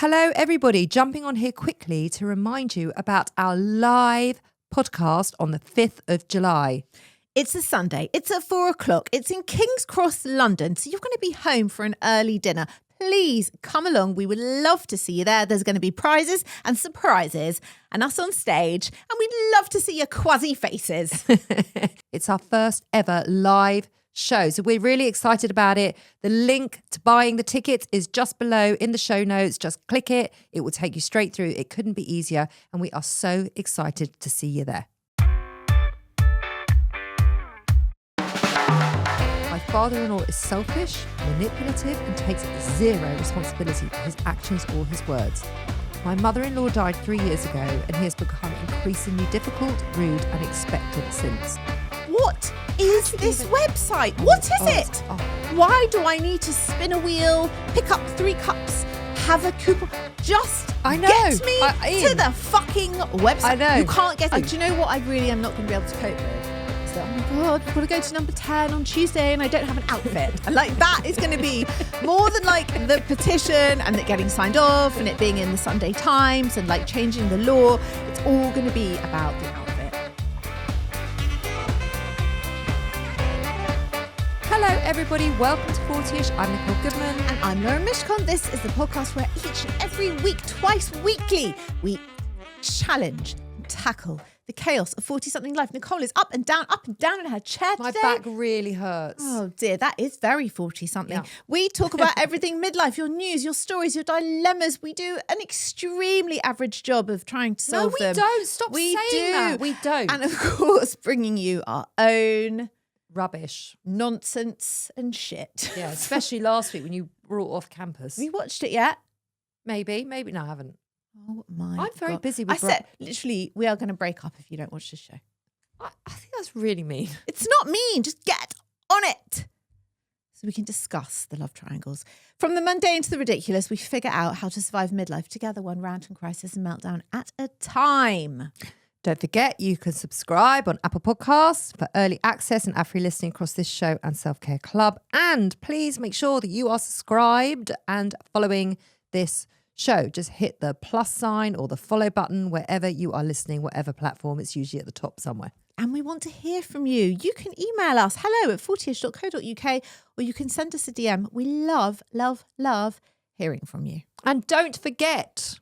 Hello, everybody. Jumping on here quickly to remind you about our live podcast on the 5th of July. It's a Sunday. It's at 4:00. It's in King's Cross, London. So you're going to be home for an early dinner. Please come along. We would love to see you there. There's going to be prizes and surprises and us on stage. And we'd love to see your quazzy faces. It's our first ever live show. So we're really excited about it. The link to buying the tickets is just below in the show notes. Just click it. It will take you straight through. It couldn't be easier. And we are so excited to see you there. My father-in-law is selfish, manipulative, and takes zero responsibility for his actions or his words. My mother-in-law died 3 years ago, and he has become increasingly difficult, rude, and expected since. What is this website? What is it? Why do I need to spin a wheel, pick up 3 cups, have a coupon? Just get me to the fucking website. I know. You can't get it. Do you know what I really am not going to be able to cope with? Oh my God, I've got to go to number 10 on Tuesday and I don't have an outfit. And like that is going to be more than like the petition and it getting signed off and it being in the Sunday Times and like changing the law. It's all going to be about the outfit. Hello, everybody. Welcome to 40ish. I'm Nicole Goodman. And I'm Lauren Mishcon. This is the podcast where each and every week, twice weekly, we challenge and tackle the chaos of 40-something life. Nicole is up and down in her chair My today. back really hurts. Oh dear, that is very 40-something. Yeah. We talk about everything midlife, your news, your stories, your dilemmas. We do an extremely average job of trying to solve them. No, we don't. Stop saying that. We don't. And of course, bringing you our own Rubbish. nonsense and shit. Yeah, especially last week when you brought off campus. Have you watched it yet? Maybe. No, I haven't. Oh my I'm very God. busy with I said, literally, we are going to break up if you don't watch this show. I think that's really mean. It's not mean. Just get on it. So we can discuss the love triangles. From the mundane to the ridiculous, we figure out how to survive midlife together, one random crisis and meltdown at a time. Don't forget, you can subscribe on Apple Podcasts for early access and ad-free listening across this show and Self-Care Club. And please make sure that you are subscribed and following this show. Just hit the plus sign or the follow button wherever you are listening, whatever platform. It's usually at the top somewhere. And we want to hear from you. You can email us, hello@40ish.co.uk, or you can send us a DM. We love, love, love hearing from you. And don't forget,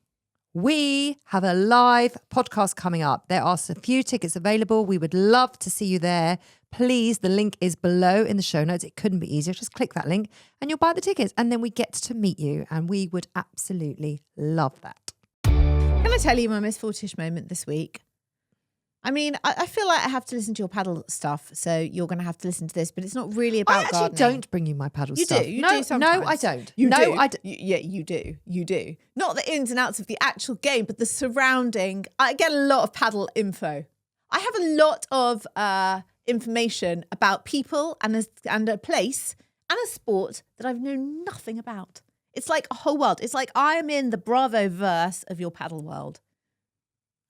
we have a live podcast coming up. There are a few tickets available. We would love to see you there. Please, the link is below in the show notes. It couldn't be easier. Just click that link and you'll buy the tickets. And then we get to meet you. And we would absolutely love that. Can I tell you my most 40ish moment this week? I mean, I feel like I have to listen to your paddle stuff, so you're going to have to listen to this, but it's not really about gardening. I actually don't bring you my paddle stuff. You do sometimes. No, I don't. You do. I don't. Yeah, you do. You do. Not the ins and outs of the actual game, but the surrounding. I get a lot of paddle info. I have a lot of information about people and a place and a sport that I've known nothing about. It's like a whole world. It's like I am in the Bravo verse of your paddle world.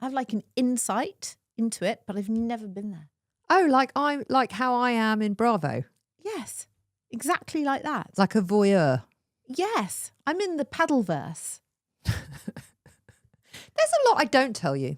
I have like an insight into it, but I've never been there. Oh, like how I am in Bravo. Yes, exactly like that. Like a voyeur. Yes, I'm in the paddle verse. There's a lot I don't tell you.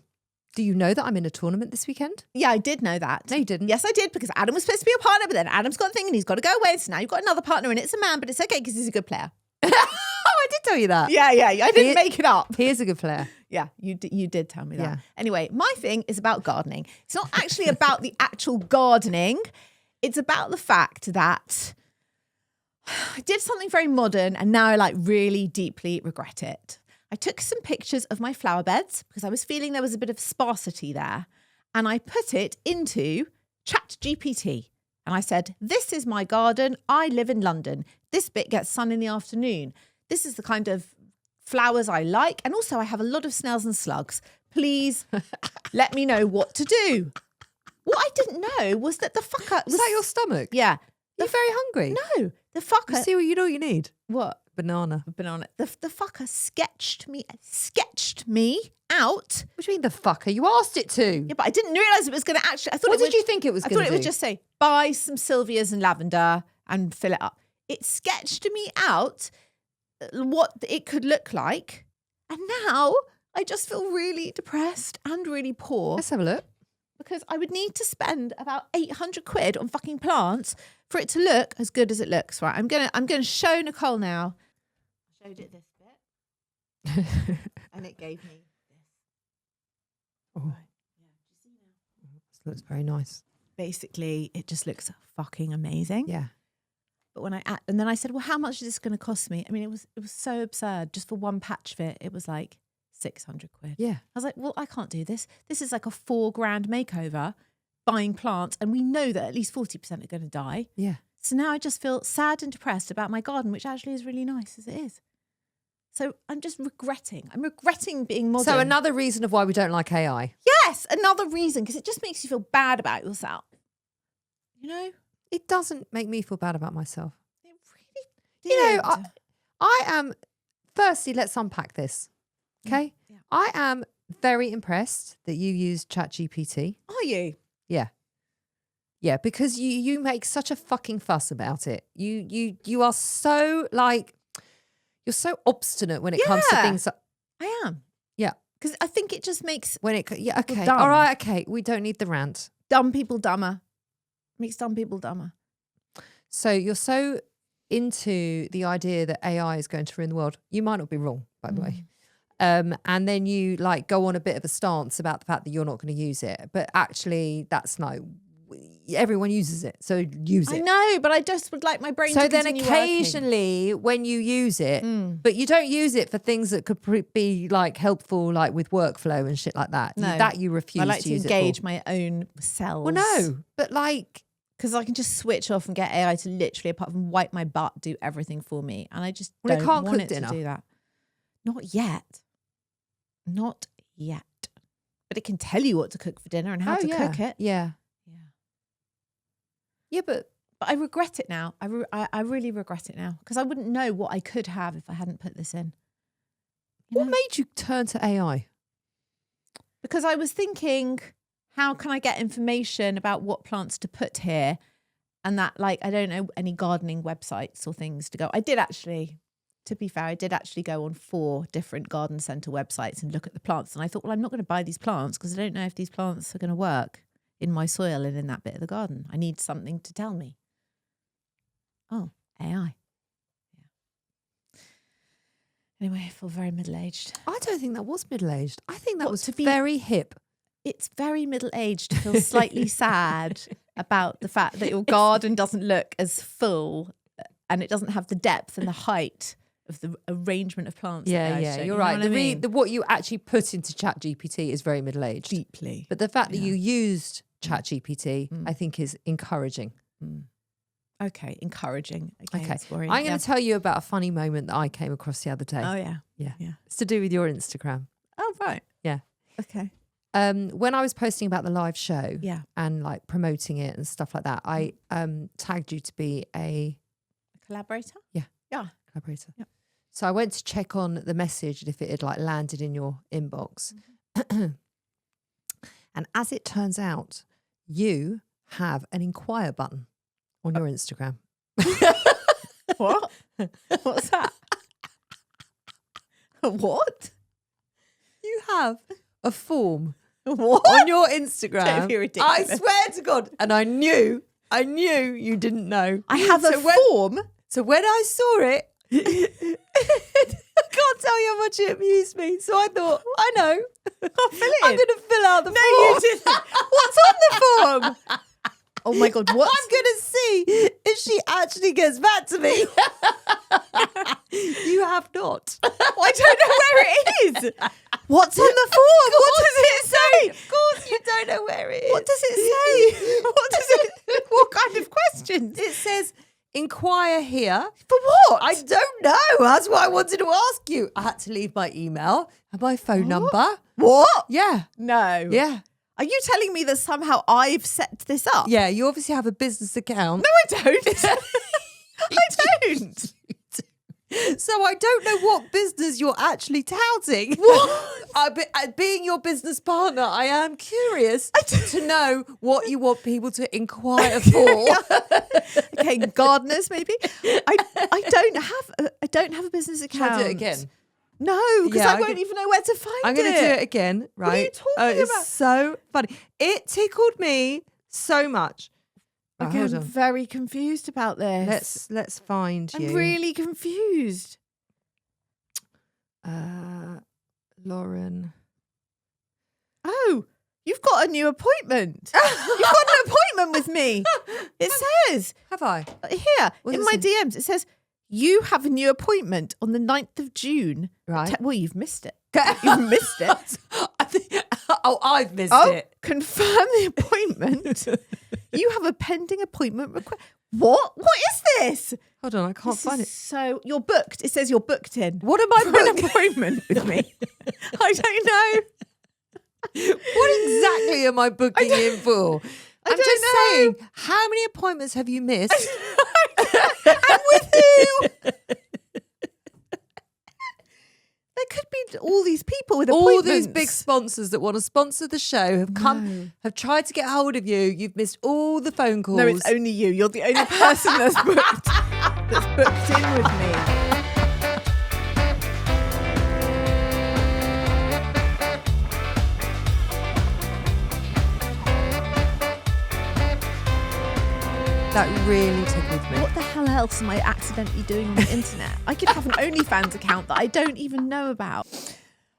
Do you know that I'm in a tournament this weekend? Yeah, I did know that. No, you didn't. Yes, I did, because Adam was supposed to be a partner, but then Adam's got a thing and he's got to go away. So now you've got another partner and it's a man, but it's okay because he's a good player. Oh, I did tell you that. Yeah. I didn't make it up. He is a good player. Yeah, you did tell me that. Yeah. Anyway, my thing is about gardening. It's not actually about the actual gardening. It's about the fact that I did something very modern and now I like really deeply regret it. I took some pictures of my flower beds because I was feeling there was a bit of sparsity there. And I put it into ChatGPT. And I said, this is my garden. I live in London. This bit gets sun in the afternoon. This is the kind of flowers I like. And also I have a lot of snails and slugs. Please let me know what to do. What I didn't know was that the fucker... Was that your stomach? Yeah. You're very hungry. No, the fucker... You know what you need? What? Banana. The fucker sketched me out. What do you mean the fucker? You asked it to. Yeah, but I didn't realise it was going to actually... What did you think it was going to do? I thought it would just say, buy some Sylvias and lavender and fill it up. It sketched me out what it could look like And now I just feel really depressed and really poor Let's have a look. because I would need to spend about 800 quid on fucking plants for it to look as good as it looks. Right. I'm gonna show Nicole now. I showed it this bit and it gave me this. Oh. Right. Yeah. Do you see now? This looks very nice. Basically, it just looks fucking amazing. Yeah. But and then I said, well, how much is this going to cost me? I mean, it was so absurd. Just for one patch of it was like 600 quid. Yeah. I was like, well, I can't do this. This is like a $4,000 makeover, buying plants, and we know that at least 40% are going to die. Yeah. So now I just feel sad and depressed about my garden, which actually is really nice as it is. So I'm just regretting. I'm regretting being modern. So another reason of why we don't like AI. Yes, another reason, because it just makes you feel bad about yourself. You know? It doesn't make me feel bad about myself. It really You did. know, I am, firstly, let's unpack this. Okay? Yeah. I am very impressed that you use ChatGPT. Are you? Yeah. Yeah, because you make such a fucking fuss about it. You are so like, you're so obstinate when it comes to Yeah. things. I am. Yeah. Because I think it just makes Yeah, okay. dumb. All right, okay. We don't need the rant. dumb people dumber. Makes dumb people dumber. So you're so into the idea that AI is going to ruin the world. You might not be wrong, by the way. And then you like go on a bit of a stance about the fact that you're not going to use it. But actually, that's not. Everyone uses it, so use it. I know, but I just would like my brain So to then continue occasionally when you use it, but you don't use it for things that could be like helpful, like with workflow and shit like that. No. That you refuse I like to use engage it for. my own cells. Well, no, but like, because I can just switch off and get AI to literally, apart from wipe my butt, do everything for me, and I just Well, it don't can't want cook it dinner. to do that. Not yet. Not yet. But it can tell you what to cook for dinner and how to cook it. Yeah. Yeah. Yeah, but But I regret it now. I really regret it now because I wouldn't know what I could have if I hadn't put this in. You what know? made you turn to AI? Because I was thinking, how can I get information about what plants to put here? And that, like, I don't know any gardening websites or things to go. I did actually, to be fair, I did actually go on 4 different garden centre websites and look at the plants. And I thought, well, I'm not going to buy these plants because I don't know if these plants are going to work in my soil and in that bit of the garden. I need something to tell me. Oh, AI. Yeah. Anyway, I feel very middle-aged. I don't think that was middle-aged. I think that What, was to be- very hip. It's very middle-aged to feel slightly sad about the fact that your garden doesn't look as full and it doesn't have the depth and the height of the arrangement of plants. that I show. You're You right. know what I mean? What you actually put into ChatGPT is very middle-aged. Deeply. But the fact that you used ChatGPT, I think is encouraging. Okay, encouraging. Okay, Okay. that's worrying. I'm going to tell you about a funny moment that I came across the other day. Oh, yeah. Yeah. Yeah. It's to do with your Instagram. Oh, right. Yeah. Okay. When I was posting about the live show Yeah. and like promoting it and stuff like that, I tagged you to be a Collaborator? Yeah. Yeah. collaborator. Yep. So I went to check on the message and if it had like landed in your inbox. And as it turns out, you have an inquire button on your Instagram. What? What's that? What? You have a form What? on your Instagram. Don't be ridiculous. I swear to God. And I knew you didn't know. I have a form. So when I saw it, I can't tell you how much it amused me. So I thought, I know. I'll fill it I'm in. going to fill out the form. No, you didn't. What's on the form? Oh my God, what? I'm going to see if she actually gets back to me. You have not. I don't know where it is. What's on the form? What does it say? Of course you don't know where it is. What does it say? What does it? What kind of questions? It says, inquire here. For what? I don't know. That's what I wanted to ask you. I had to leave my email and my phone number. What? Yeah. No. Yeah. Are you telling me that somehow I've set this up? Yeah. You obviously have a business account. No, I don't. I don't. So I don't know what business you're actually touting. Being your business partner, I am curious to know what you want people to inquire for. Okay, gardeners maybe. I don't have a business account. Try to do it again. No, because I won't even know where to find it. I'm going to do it again, right? What are you talking about? It's so funny. It tickled me so much. Right, Okay, hold I'm on. very confused about this. Let's find you. I'm really confused. Lauren. Oh, you've got a new appointment. You've got an appointment with me. It says Have I? here What in does my it say? DMs, it says, you have a new appointment on the 9th of June. Right. Well, you've missed it. You've missed it. I've missed Oh, it. confirm the appointment. You have a pending appointment request. What? What is this? Hold on, I can't find it. So you're booked. It says you're booked in. What am I For an booking? appointment with me? I don't know. What exactly am I booking in for? I'm don't just know. saying, how many appointments have you missed? And with who? There could be all these people with All appointments. these big sponsors that want to sponsor the show have have tried to get hold of you. You've missed all the phone calls. No, it's only you. You're the only person that's booked in with me. That really tickled me. What the hell else am I accidentally doing on the internet? I could have an OnlyFans account that I don't even know about.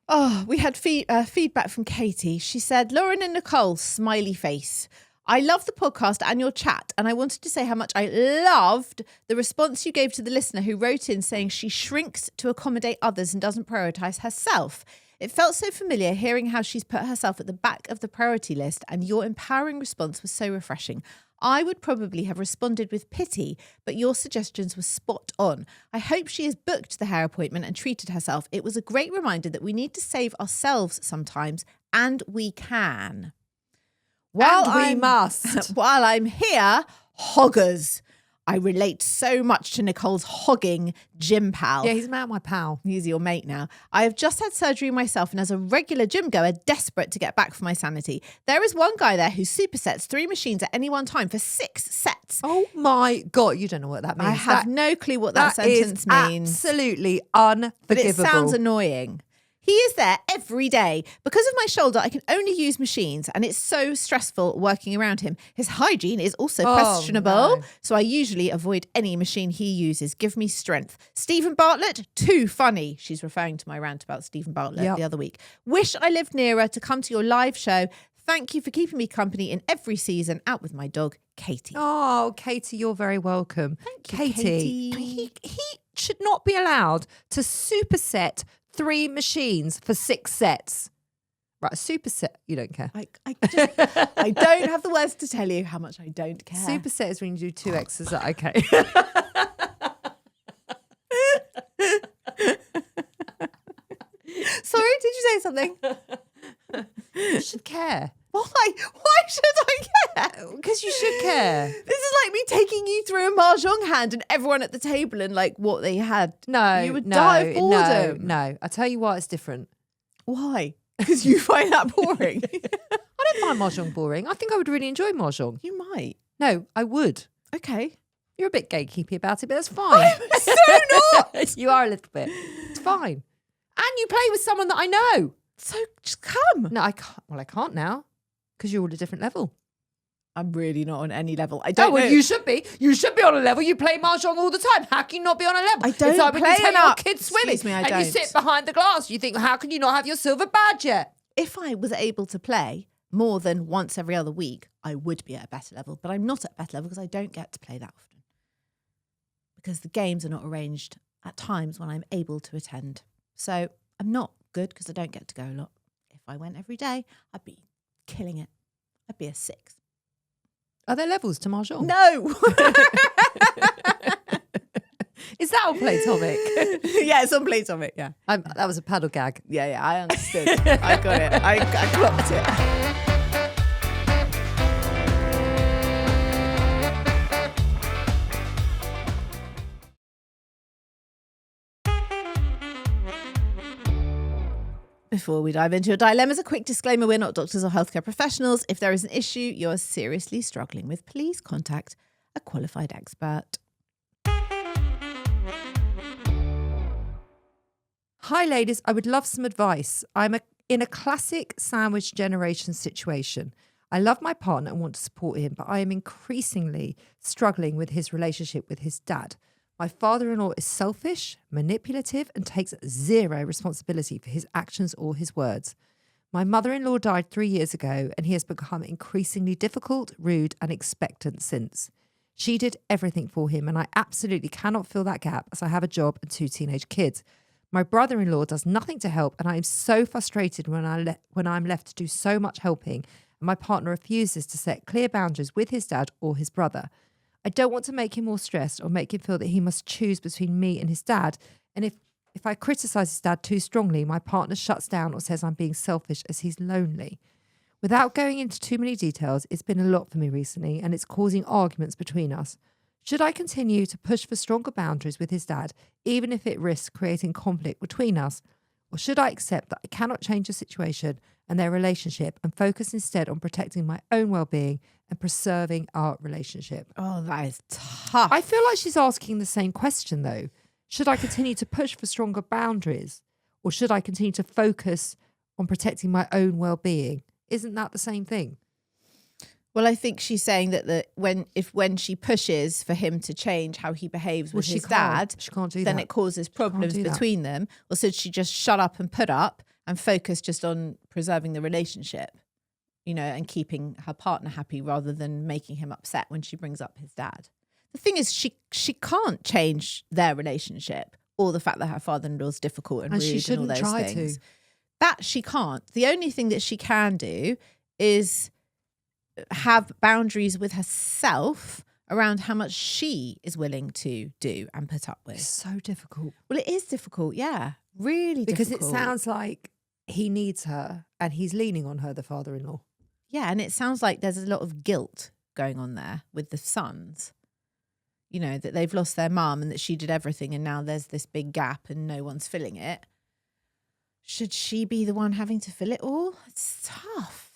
Oh, we had feedback from Katie. She said, Lauren and Nicole, smiley face. I love the podcast and your chat, and I wanted to say how much I loved the response you gave to the listener who wrote in saying she shrinks to accommodate others and doesn't prioritise herself. It felt so familiar hearing how she's put herself at the back of the priority list, and your empowering response was so refreshing. I would probably have responded with pity, but your suggestions were spot on. I hope she has booked the hair appointment and treated herself. It was a great reminder that we need to save ourselves sometimes, and we can. We must. While I'm here, hoggers. I relate so much to Nicole's hogging gym pal. Yeah, he's my pal. He's your mate now. I have just had surgery myself, and as a regular gym goer, desperate to get back for my sanity. There is one guy there who supersets 3 machines at any one time for 6 sets. Oh my God, you don't know what that means. I have no clue what that sentence is means. Absolutely But unforgivable. it sounds annoying. He is there every day. Because of my shoulder, I can only use machines, and it's so stressful working around him. His hygiene is also questionable, no. so I usually avoid any machine he uses. Give me strength. Stephen Bartlett, too funny. She's referring to my rant about Stephen Bartlett the other week. Wish I lived nearer to come to your live show. Thank you for keeping me company in every season. Out with my dog, Katie. Oh, Katie, you're very welcome. Thank you, Katie. He should not be allowed to superset 3 machines for 6 sets. Right, a superset, you don't care. I don't have the words to tell you how much I don't care. Superset is when you do 2 exercises. Okay. Sorry, did you say something? You should care. Why? Why should I care? Because you should care. This is like me taking you through a mahjong hand and everyone at the table and like what they had. No, You would die of boredom. No. I tell you why it's different. Why? Because you find that boring. I don't find mahjong boring. I think I would really enjoy mahjong. You might. No, I would. Okay. You're a bit gatekeepy about it, but that's fine. I'm so not. You are a little bit. It's fine. And you play with someone that I know. So just come. No, I can't. Well, I can't now because you're all at a different level. I'm really not on any level. I don't know. You should be. You should be on a level. You play mahjong all the time. How can you not be on a level? I don't It's like when play you take your enough. kids swimming Excuse me, I and you don't. sit behind the glass. You think, how can you not have your silver badge yet? If I was able to play more than once every other week, I would be at a better level. But I'm not at a better level because I don't get to play that often. Because the games are not arranged at times when I'm able to attend. So I'm not good because I don't get to go a lot. If I went every day, I'd be killing it. I'd be a 6. Are there levels to mahjong? No. Is that on Platonic? Yeah, it's on Platonic, yeah. That was a paddle gag. Yeah, I understood. I got it. I clocked it. Before we dive into your dilemmas, a quick disclaimer: we're not doctors or healthcare professionals. If there is an issue you're seriously struggling with, please contact a qualified expert. Hi, ladies. I would love some advice. In a classic sandwich generation situation. I love my partner and want to support him, but I am increasingly struggling with his relationship with his dad. My father-in-law is selfish, manipulative, and takes zero responsibility for his actions or his words. My mother-in-law died 3 years ago, and he has become increasingly difficult, rude, and expectant since. She did everything for him, and I absolutely cannot fill that gap as I have a job and 2 teenage kids. My brother-in-law does nothing to help, and I am so frustrated when I'm left to do so much helping, and my partner refuses to set clear boundaries with his dad or his brother. I don't want to make him more stressed or make him feel that he must choose between me and his dad. And if I criticise his dad too strongly, my partner shuts down or says I'm being selfish as he's lonely. Without going into too many details, it's been a lot for me recently, and it's causing arguments between us. Should I continue to push for stronger boundaries with his dad, even if it risks creating conflict between us? Or should I accept that I cannot change the situation and their relationship and focus instead on protecting my own well-being and preserving our relationship? Oh, that is tough. I feel like she's asking the same question, though. Should I continue to push for stronger boundaries? Or should I continue to focus on protecting my own well-being? Isn't that the same thing? Well, I think she's saying that when she pushes for him to change how he behaves with his dad, she can't do then that. it causes problems between them. Or should she just shut up and put up and focus just on preserving the relationship, and keeping her partner happy rather than making him upset when she brings up his dad? The thing is, she can't change their relationship or the fact that her father-in-law is difficult and rude she shouldn't and all those try things. to. That she can't. The only thing that she can do is have boundaries with herself around how much she is willing to do and put up with. It's so difficult. Well, it is difficult, yeah. Really because difficult. Because it sounds like he needs her and he's leaning on her, the father-in-law. Yeah, and it sounds like there's a lot of guilt going on there with the sons. That they've lost their mum and that she did everything and now there's this big gap and no one's filling it. Should she be the one having to fill it all? It's tough.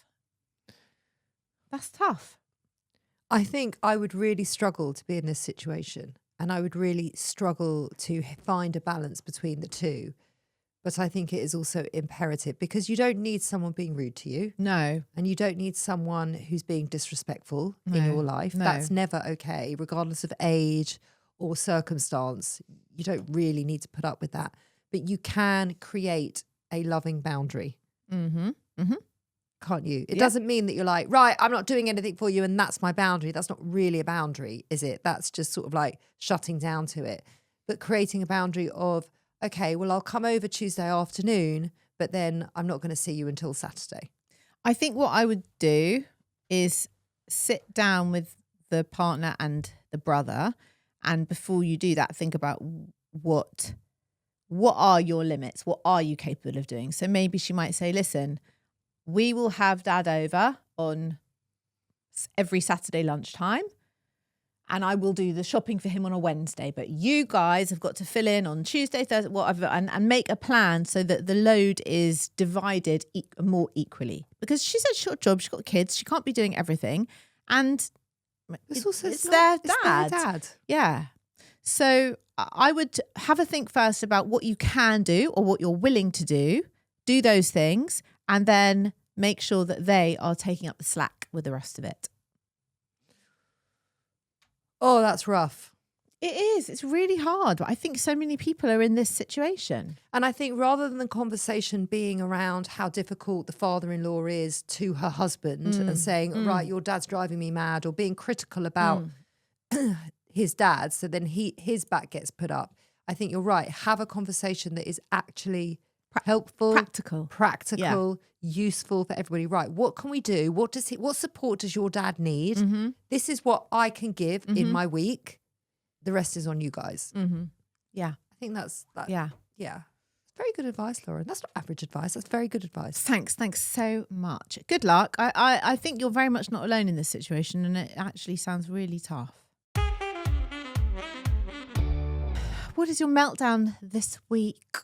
That's tough. I think I would really struggle to be in this situation, and I would really struggle to find a balance between the two. But I think it is also imperative because you don't need someone being rude to you. No. And you don't need someone who's being disrespectful in your life. No. That's never okay, regardless of age or circumstance. You don't really need to put up with that. But you can create a loving boundary. Mm-hmm. Mm-hmm. Can't you? It doesn't mean that you're like, right, I'm not doing anything for you and that's my boundary. That's not really a boundary, is it? That's just sort of like shutting down to it. But creating a boundary of, okay, well, I'll come over Tuesday afternoon, but then I'm not going to see you until Saturday. I think what I would do is sit down with the partner and the brother, and before you do that, think about what are your limits? What are you capable of doing? So maybe she might say, listen, we will have dad over on every Saturday lunchtime and I will do the shopping for him on a Wednesday. But you guys have got to fill in on Tuesday, Thursday, whatever, and make a plan so that the load is divided more equally. Because she's a short job, she's got kids, she can't be doing everything. And it's their dad. Yeah. So I would have a think first about what you can do or what you're willing to do those things, and then make sure that they are taking up the slack with the rest of it. Oh, that's rough. It is. It's really hard. I think so many people are in this situation. And I think rather than the conversation being around how difficult the father-in-law is to her husband and saying, right, your dad's driving me mad, or being critical about his dad, so then his back gets put up. I think you're right. Have a conversation that is actually helpful, practical, useful for everybody. Right, what can we do? What support does your dad need? Mm-hmm. This is what I can give in my week. The rest is on you guys. Mm-hmm. Yeah, I think that's that. Yeah. Very good advice, Lauren. That's not average advice. That's very good advice. Thanks so much. Good luck. I think you're very much not alone in this situation, and it actually sounds really tough. What is your meltdown this week?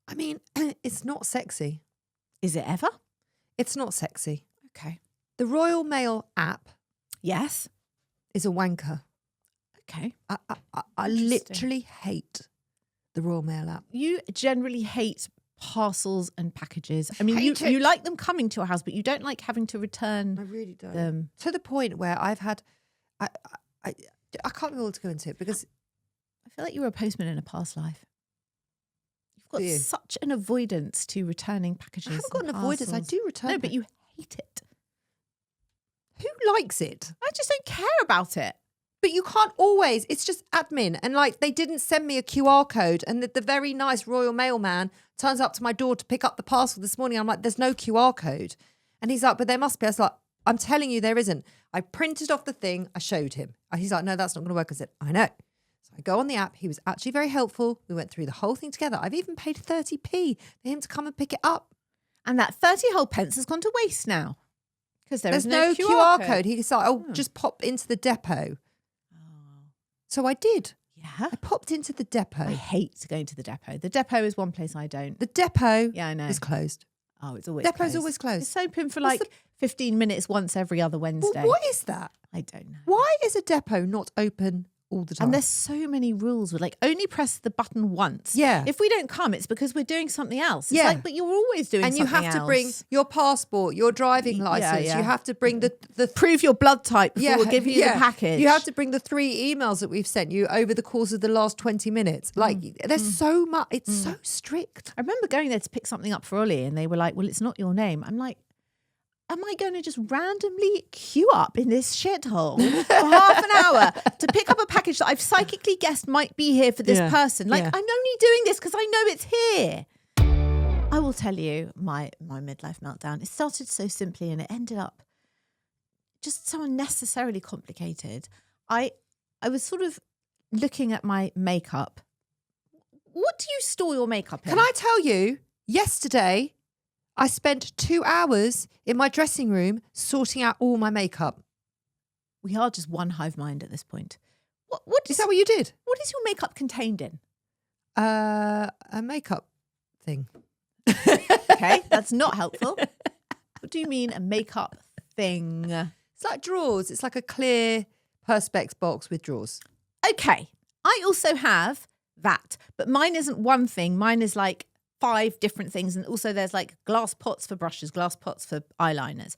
I mean, it's not sexy. Is it ever? It's not sexy. Okay. The Royal Mail app, yes, is a wanker. Okay. I literally hate the Royal Mail app. You generally hate parcels and packages. I mean, Hate it. you like them coming to your house, but you don't like having to return I really don't. them. To the point where I've had, I can't be able to go into it because I feel like you were a postman in a past life. You've got Do you? such an avoidance to returning packages. I haven't got an and avoidance. I parcels. do return. No, but you hate it. Who likes it? I just don't care about it. But you can't always. It's just admin. And like they didn't send me a QR code. And the very nice Royal Mailman turns up to my door to pick up the parcel this morning. I'm like, there's no QR code. And he's like, but there must be. I was like, I'm telling you there isn't. I printed off the thing. I showed him. He's like, no, that's not going to work. I said, I know. So I go on the app. He was actually very helpful. We went through the whole thing together. I've even paid 30p for him to come and pick it up. And that 30 whole pence has gone to waste now. Because There's no QR code. He's like, oh, just pop into the depot. So I did. Yeah. I popped into the depot. I hate going to the depot. The depot is one place I don't. The depot Yeah, I know. is closed. Oh, it's always Depot's closed. always closed. It's open for What's like 15 minutes once every other Wednesday. Well, what is that? I don't know. Why is a depot not open all the time? And there's so many rules with like only press the button once. Yeah. If we don't come, it's because we're doing something else. It's Yeah. like, but you're always doing and you something have to bring else. your passport, your driving license. yeah. You have to bring the Prove your blood type before we'll give you the package. You have to bring the 3 emails that we've sent you over the course of the last 20 minutes. Like there's so much. It's so strict. I remember going there to pick something up for Ollie and they were like, well, it's not your name. I'm like, am I going to just randomly queue up in this shithole for half an hour to pick up a package that I've psychically guessed might be here for this Yeah. person? Like, Yeah. I'm only doing this because I know it's here. I will tell you my midlife meltdown. It started so simply and it ended up just so unnecessarily complicated. I was sort of looking at my makeup. What do you store your makeup in? Can I tell you, yesterday I spent 2 hours in my dressing room sorting out all my makeup. We are just one hive mind at this point. What Is that what you did? What is your makeup contained in? A makeup thing. Okay, that's not helpful. What do you mean a makeup thing? It's like drawers. It's like a clear Perspex box with drawers. Okay, I also have that, but mine isn't one thing. Mine is like 5 different things. And also there's like glass pots for brushes, glass pots for eyeliners.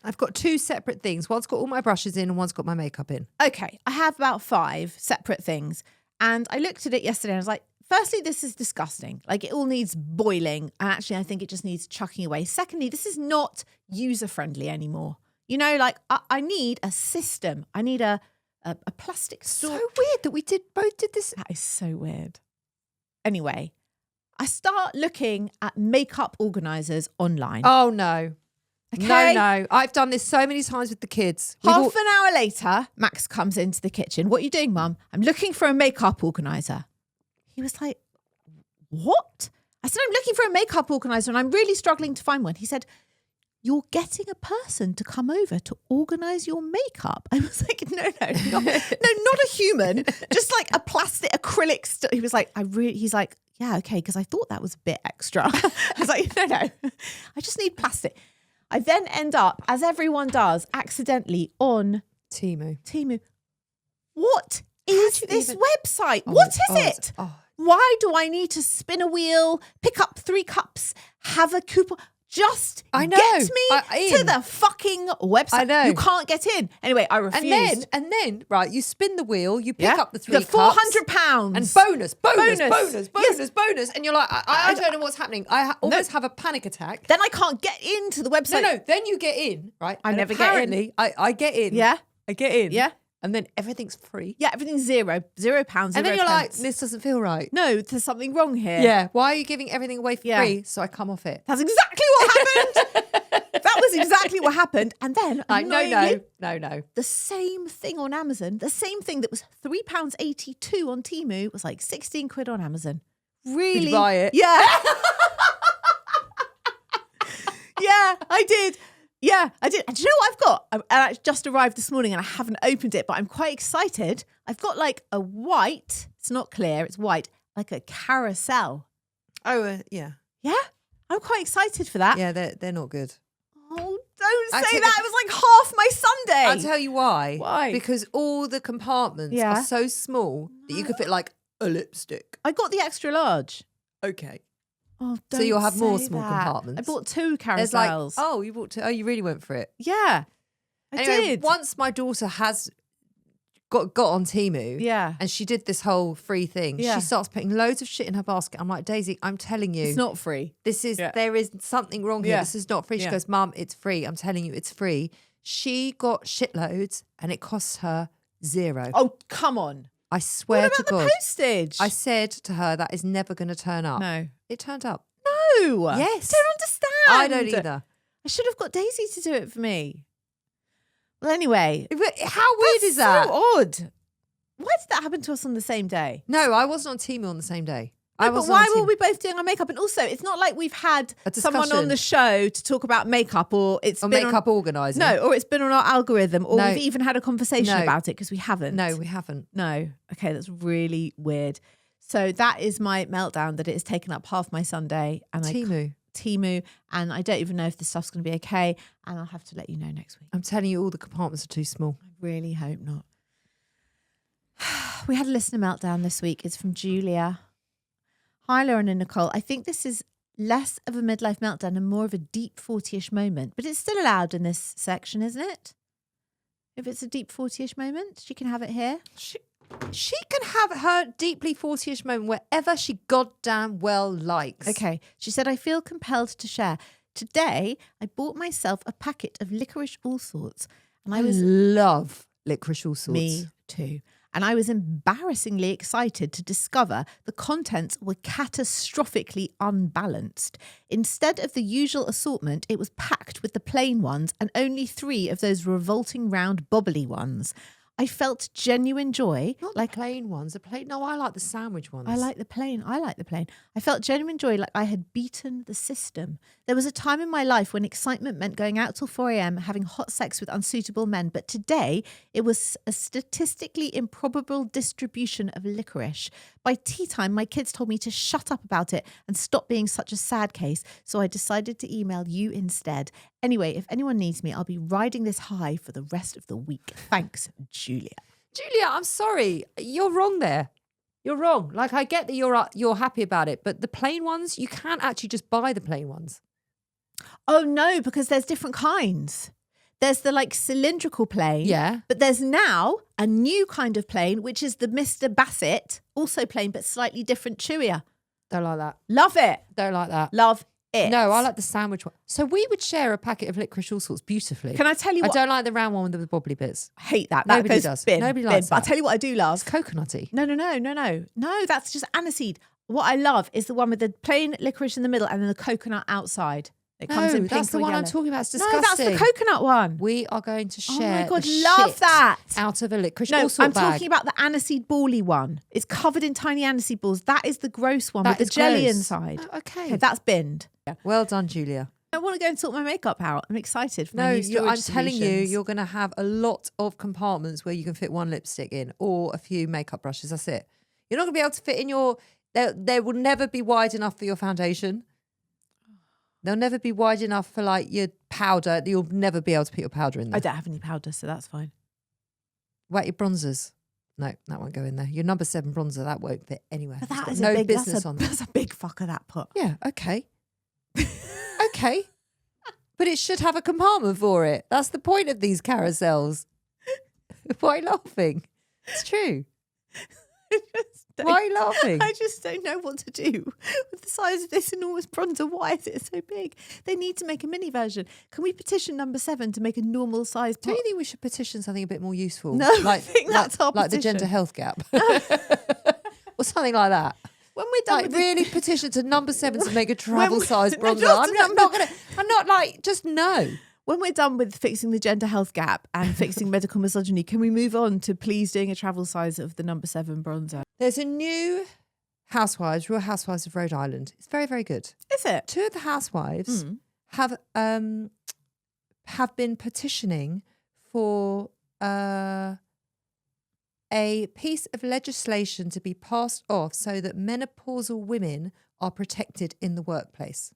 I've got 2 separate things. One's got all my brushes in and one's got my makeup in. Okay, I have about 5 separate things. And I looked at it yesterday and I was like, firstly, this is disgusting. Like it all needs boiling. And actually, I think it just needs chucking away. Secondly, this is not user-friendly anymore. You know, like I need a system. I need a plastic store. So weird that we both did this. That is so weird. Anyway, I start looking at makeup organisers online. Oh, no. Okay. No. I've done this so many times with the kids. Half an hour later, Max comes into the kitchen. What are you doing, Mum? I'm looking for a makeup organiser. He was like, what? I said, I'm looking for a makeup organiser and I'm really struggling to find one. He said, you're getting a person to come over to organise your makeup. I was like, no, not a human, just like a plastic acrylic. He was like, he's like, yeah, okay, because I thought that was a bit extra. I was like, no, I just need plastic. I then end up, as everyone does, accidentally on Temu. What is this website? Oh, What is it? Oh. Why do I need to spin a wheel, pick up 3 cups, have a coupon? Just I know. get me to the fucking website. I know. You can't get in. Anyway, I refused. And then, right, you spin the wheel, you pick up the 3 the cups. £400. And bonus. Yes. Bonus. And you're like, I don't know what's happening. I almost have a panic attack. Then I can't get into the website. No, then you get in, right? I And never get in. apparently, I get in. Yeah. I get in. Yeah. And then everything's free. Yeah, everything's £0. £0. And then you're like, this doesn't feel right. no, there's something wrong here. Yeah. Why are you giving everything away for Yeah. free? So I come off it. That's exactly what happened. That was exactly what happened. And then, annoyingly, No. the same thing on Amazon, the same thing that was £3.82 on Temu was like 16 quid on Amazon. Really? Did you buy it? Yeah. Yeah, I did. Yeah, I did. And do you know what I've got? I just arrived this morning and I haven't opened it, but I'm quite excited. I've got like a white, it's not clear, it's white, like a carousel. Oh, yeah. Yeah, I'm quite excited for that. Yeah, they're not good. Oh, don't I say tell that. It was like half my Sunday. I'll tell you why. Why? Because all the compartments Yeah. are so small that you could fit like a lipstick. I got the extra large. Okay. Oh, So you'll have more say small that. compartments. I bought 2 There's like, carousels. oh, you bought 2. Oh, you really went for it. Yeah, I Anyway, did. once my daughter has got on Temu, Yeah. and she did this whole free thing, Yeah. she starts putting loads of shit in her basket. I'm like, Daisy, I'm telling you. It's not free. There is something wrong here. Yeah. This is not free. She Yeah. goes, Mum, it's free. I'm telling you, it's free. She got shitloads and it costs her 0. Oh, come on. I swear What to about God. the postage? I said to her, that is never going to turn up. No. It turned up. No. Yes. Don't understand. I don't either. I should have got Daisy to do it for me. Well, anyway. How weird is that? So odd. Why did that happen to us on the same day? No, I wasn't on Temu on the same day. No, but why were we both doing our makeup? And also, it's not like we've had someone on the show to talk about makeup, or it's or been makeup organising. No, or it's been on our algorithm, or No. we've even had a conversation No. about it, because we haven't. No, we haven't. No. Okay, that's really weird. So that is my meltdown, that it has taken up half my Sunday. And Temu, and I don't even know if this stuff's going to be okay, and I'll have to let you know next week. I'm telling you, all the compartments are too small. I really hope not. We had a listener meltdown this week. It's from Julia. Hi, Lauren and Nicole. I think this is less of a midlife meltdown and more of a deep 40-ish moment, but it's still allowed in this section, isn't it? If it's a deep 40-ish moment, she can have it here. She can have her deeply 40-ish moment wherever she goddamn well likes. Okay. She said, I feel compelled to share. Today, I bought myself a packet of Liquorice Allsorts. And I love Liquorice Allsorts. Me too. And I was embarrassingly excited to discover the contents were catastrophically unbalanced. Instead of the usual assortment, it was packed with the plain ones and only 3 of those revolting round bobbly ones. I felt genuine joy. Not like plain ones. No, I like the sandwich ones. I like the plain. I felt genuine joy, like I had beaten the system. There was a time in my life when excitement meant going out till 4 a.m, having hot sex with unsuitable men. But today, it was a statistically improbable distribution of licorice. By tea time, my kids told me to shut up about it and stop being such a sad case. So I decided to email you instead. Anyway, if anyone needs me, I'll be riding this high for the rest of the week. Thanks, Julia. Julia, I'm sorry. You're wrong there. You're wrong. Like, I get that you're happy about it, but the plain ones, you can't actually just buy the plain ones. Oh, no, because there's different kinds. There's the like cylindrical plain. Yeah. But there's now a new kind of plain, which is the Mr. Bassett, also plain, but slightly different, chewier. Don't like that. Love it. Don't like that. Love it. No, I like the sandwich one. So we would share a packet of Liquorice Allsorts beautifully. Can I tell you what? I don't like the round one with the bobbly bits. I hate that. Nobody goes does. Bin, Nobody bin. likes But I'll that. tell you what I do love. It's coconutty. No. No, that's just aniseed. What I love is the one with the plain licorice in the middle and then the coconut outside. It comes in pink that's the or one yellow. I'm talking about. It's No, disgusting. that's the coconut one. We are going to share. Oh my God, the love shit that. out of a Liquorice No, Allsort I'm bag. talking about the aniseed bally one. It's covered in tiny aniseed balls. That is the gross one That with is the jelly gross. inside. Oh, okay. That's binned. Well done, Julia. I want to go and sort my makeup out. I'm excited for my No, new storage I'm telling you, solutions. you're going to have a lot of compartments where you can fit one lipstick in or a few makeup brushes. That's it. You're not going to be able to fit in your... They will never be wide enough for your foundation. They'll never be wide enough for like your powder. You'll never be able to put your powder in there. I don't have any powder, so that's fine. What, your bronzers? No, that won't go in there. Your number 7 bronzer, that won't fit anywhere. But that It's is got a no big, business on there. that's a big fucker, that pot. Yeah, okay. Okay. But it should have a compartment for it. That's the point of these carousels. Why are you laughing? It's true. Why are you laughing? I just don't know what to do with the size of this enormous bronzer. Why is it so big? They need to make a mini version. Can we petition number 7 to make a normal size pot? Do you think we should petition something a bit more useful? No, I think that's our like the petition. gender health gap. Or something like that. When we're done Like with really petition to number 7 to make a travel size we're bronzer. just I'm not like, just no. when we're done with fixing the gender health gap and fixing medical misogyny, can we move on to please doing a travel size of the number 7 bronzer? There's a new Real Housewives of Rhode Island. It's very, very good. Is it? 2 of the housewives have been petitioning for a piece of legislation to be passed off so that menopausal women are protected in the workplace.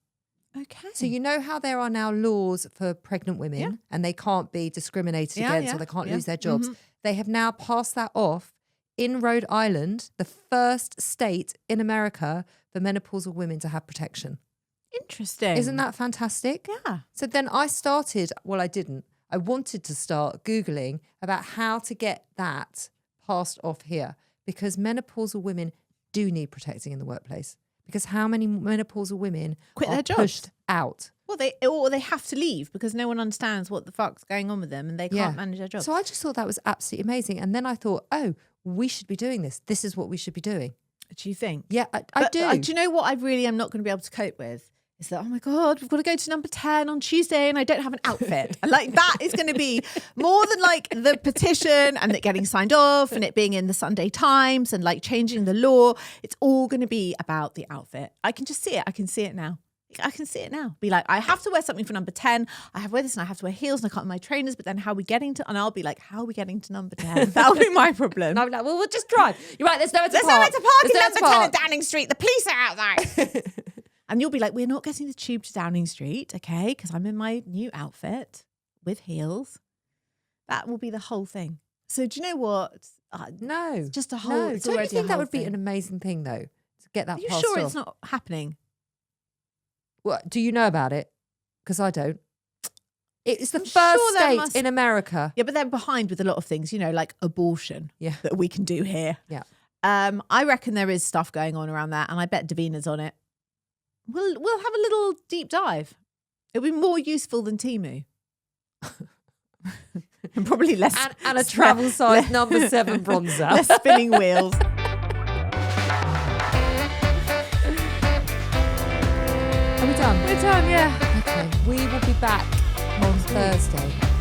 Okay. So you know how there are now laws for pregnant women and they can't be discriminated against or they can't lose their jobs. They have now passed that off in Rhode Island, the first state in America for menopausal women to have protection. Interesting. Isn't that fantastic? Yeah. So then I didn't. I wanted to start Googling about how to get that passed off here, because menopausal women do need protecting in the workplace. Because how many menopausal women Quit are their jobs. pushed out? Well, they have to leave because no one understands what the fuck's going on with them and they can't manage their job. So I just thought that was absolutely amazing. And then I thought, oh, we should be doing this. This is what we should be doing. Do you think? Yeah, I do. Do you know what I really am not going to be able to cope with? Is that, oh my God, we've got to go to number 10 on Tuesday and I don't have an outfit. And like that is going to be more than like the petition and it getting signed off and it being in the Sunday Times and like changing the law. It's all going to be about the outfit. I can just see it. I can see it now. I can see it now. Be like, I have to wear something for number 10. I have to wear this and I have to wear heels and I can't wear my trainers. But then how are we getting to, and I'll be like, how are we getting to number 10? That'll be my problem. And I'm like, well, we'll just drive. You're right, there's nowhere to park. There's nowhere to park in There's number nowhere 10 to at Downing Street. The police are outside. And you'll be like, we're not getting the tube to Downing Street, okay? Because I'm in my new outfit with heels. That will be the whole thing. So do you know what? No. It's just a whole. No. It's Don't you already think a that whole would be thing. an amazing thing, though, to get that Are you passed sure off? it's not happening? Well, do you know about it? Because I don't. It's the I'm first sure there state must- in America. Yeah, but they're behind with a lot of things, you know, like abortion Yeah. that we can do here. Yeah. I reckon there is stuff going on around that, and I bet Davina's on it. We'll have a little deep dive. It'll be more useful than Temu. And probably less. And a travel size number 7 bronzer. Less spinning wheels. Are we done? We're done, yeah. Okay. We will be back on Thursday.